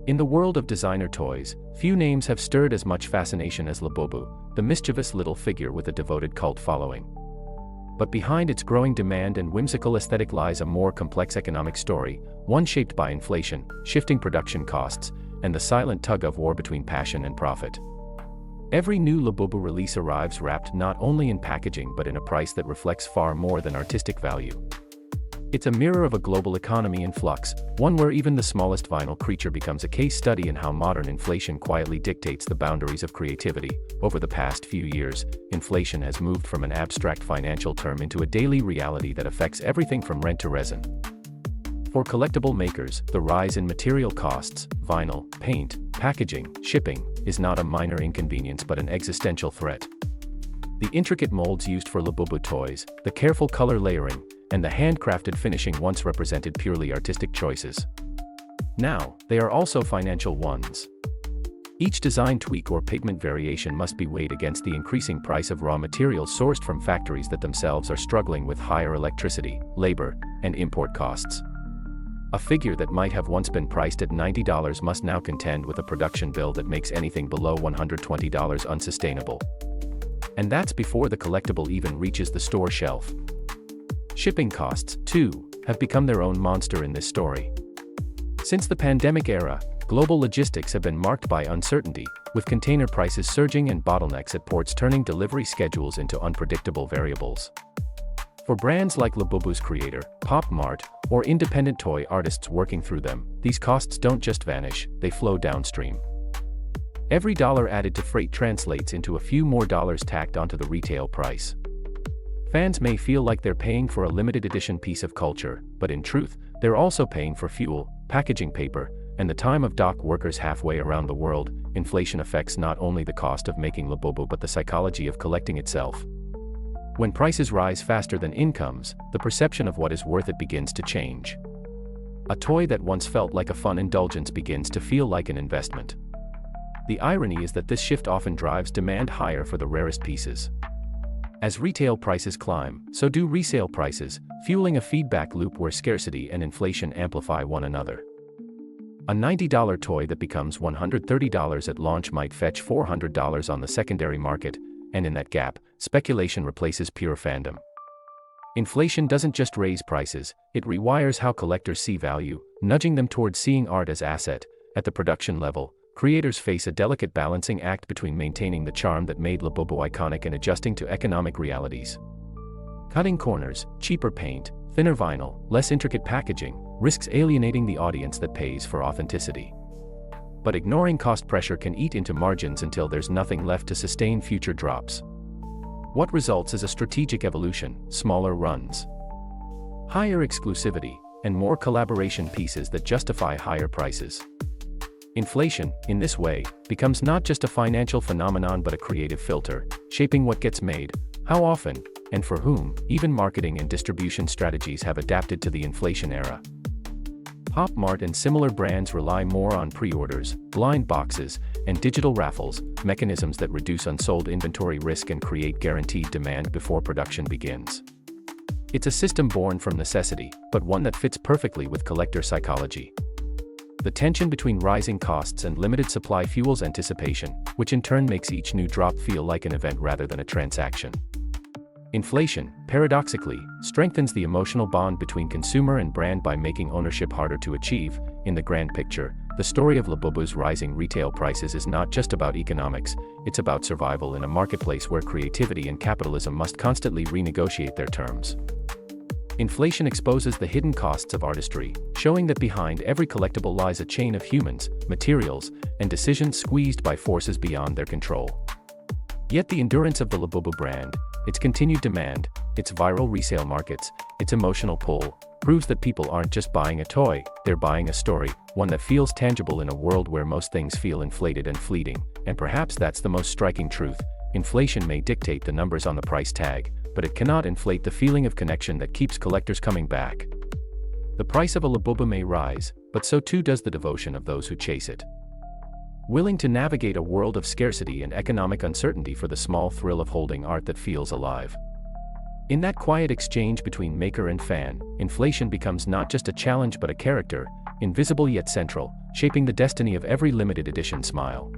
In the world of designer toys, few names have stirred as much fascination as Labubu, the mischievous little figure with a devoted cult following. But behind its growing demand and whimsical aesthetic lies a more complex economic story, one shaped by inflation, shifting production costs, and the silent tug-of-war between passion and profit. Every new Labubu release arrives wrapped not only in packaging but in a price that reflects far more than artistic value. It's a mirror of a global economy in flux, one where even the smallest vinyl creature becomes a case study in how modern inflation quietly dictates the boundaries of creativity. Over the past few years, inflation has moved from an abstract financial term into a daily reality that affects everything from rent to resin. For collectible makers, the rise in material costs, vinyl, paint, packaging, shipping, is not a minor inconvenience but an existential threat. The intricate molds used for Labubu toys, the careful color layering, and the handcrafted finishing once represented purely artistic choices. Now, they are also financial ones. Each design tweak or pigment variation must be weighed against the increasing price of raw materials sourced from factories that themselves are struggling with higher electricity, labor, and import costs. A figure that might have once been priced at $90 must now contend with a production bill that makes anything below $120 unsustainable. And that's before the collectible even reaches the store shelf. Shipping costs, too, have become their own monster in this story. Since the pandemic era, global logistics have been marked by uncertainty, with container prices surging and bottlenecks at ports turning delivery schedules into unpredictable variables. For brands like Labubu's creator, Pop Mart, or independent toy artists working through them, these costs don't just vanish, they flow downstream. Every dollar added to freight translates into a few more dollars tacked onto the retail price. Fans may feel like they're paying for a limited edition piece of culture, but in truth, they're also paying for fuel, packaging paper, and the time of dock workers halfway around the world. Inflation affects not only the cost of making Labubu but the psychology of collecting itself. When prices rise faster than incomes, the perception of what is worth it begins to change. A toy that once felt like a fun indulgence begins to feel like an investment. The irony is that this shift often drives demand higher for the rarest pieces. As retail prices climb, so do resale prices, fueling a feedback loop where scarcity and inflation amplify one another. A $90 toy that becomes $130 at launch might fetch $400 on the secondary market, and in that gap, speculation replaces pure fandom. Inflation doesn't just raise prices, it rewires how collectors see value, nudging them towards seeing art as asset. At the production level, creators face a delicate balancing act between maintaining the charm that made Labubu iconic and adjusting to economic realities. Cutting corners, cheaper paint, thinner vinyl, less intricate packaging, risks alienating the audience that pays for authenticity. But ignoring cost pressure can eat into margins until there's nothing left to sustain future drops. What results is a strategic evolution, smaller runs, higher exclusivity, and more collaboration pieces that justify higher prices. Inflation, in this way, becomes not just a financial phenomenon but a creative filter, shaping what gets made, how often, and for whom. Even marketing and distribution strategies have adapted to the inflation era. Pop Mart and similar brands rely more on pre-orders, blind boxes, and digital raffles, mechanisms that reduce unsold inventory risk and create guaranteed demand before production begins. It's a system born from necessity, but one that fits perfectly with collector psychology. The tension between rising costs and limited supply fuels anticipation, which in turn makes each new drop feel like an event rather than a transaction. Inflation, paradoxically, strengthens the emotional bond between consumer and brand by making ownership harder to achieve. In the grand picture, the story of Labubu's rising retail prices is not just about economics, it's about survival in a marketplace where creativity and capitalism must constantly renegotiate their terms. Inflation exposes the hidden costs of artistry, showing that behind every collectible lies a chain of humans, materials, and decisions squeezed by forces beyond their control. Yet the endurance of the Labubu brand, its continued demand, its viral resale markets, its emotional pull, proves that people aren't just buying a toy, they're buying a story, one that feels tangible in a world where most things feel inflated and fleeting. And perhaps that's the most striking truth: inflation may dictate the numbers on the price tag, but it cannot inflate the feeling of connection that keeps collectors coming back. The price of a Labubu may rise, but so too does the devotion of those who chase it. Willing to navigate a world of scarcity and economic uncertainty for the small thrill of holding art that feels alive. In that quiet exchange between maker and fan, inflation becomes not just a challenge but a character, invisible yet central, shaping the destiny of every limited edition smile.